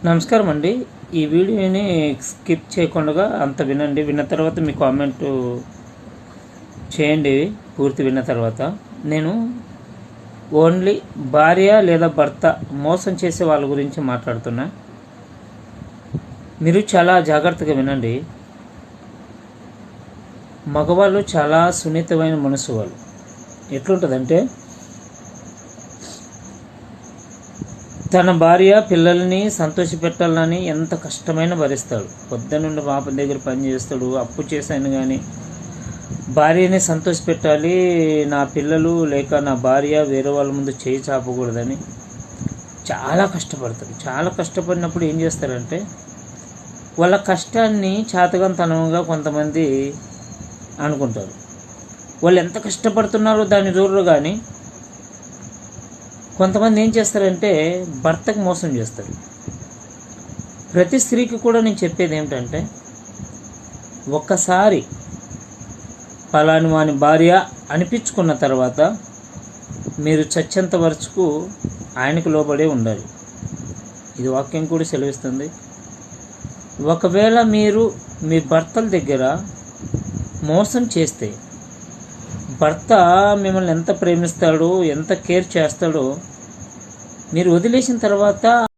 నమస్కారం అండి. ఈ వీడియోని స్కిప్ చేయకుండా అంత వినండి. విన్న తర్వాత మీ కామెంట్ చేయండి. పూర్తి విన్న తర్వాత నేను ఓన్లీ భార్య లేదా భర్త మోసం చేసే వాళ్ళ గురించి మాట్లాడుతున్నా. మీరు చాలా జాగ్రత్తగా వినండి. మగవాళ్ళు చాలా సున్నితమైన మనసు. వాళ్ళు ఎట్లుంటుందంటే, తన భార్య పిల్లల్ని సంతోషపెట్టాలని ఎంత కష్టమైన భరిస్తాడు. పొద్దునుండి పాప దగ్గర పని చేస్తాడు, అప్పు చేశాను కానీ భార్యని సంతోషపెట్టాలి, నా పిల్లలు లేక నా భార్య వేరే వాళ్ళ ముందు చేయి చాపకూడదని చాలా కష్టపడతాడు. చాలా కష్టపడినప్పుడు ఏం చేస్తారంటే, వాళ్ళ కష్టాన్ని చాతగానితనంగా కొంతమంది అనుకుంటారు. వాళ్ళు ఎంత కష్టపడుతున్నారో దాన్ని చూడరు. కానీ కొంతమంది ఏం చేస్తారంటే భర్తకు మోసం చేస్తారు. ప్రతి స్త్రీకి కూడా నేను చెప్పేది ఏమిటంటే, ఒక్కసారి పలాని వాని భార్య అనిపించుకున్న తర్వాత మీరు చచ్చేంత వరకు ఆయనకు లోబడే ఉండాలి. ఇది వాక్యం కూడా సెలవిస్తుంది. ఒకవేళ మీరు మీ భర్తల దగ్గర మోసం చేస్తే, భర్త మిమ్మల్ని ఎంత ప్రేమిస్తాడో, ఎంత కేర్ చేస్తాడో మీరు వదిలేసిన తర్వాత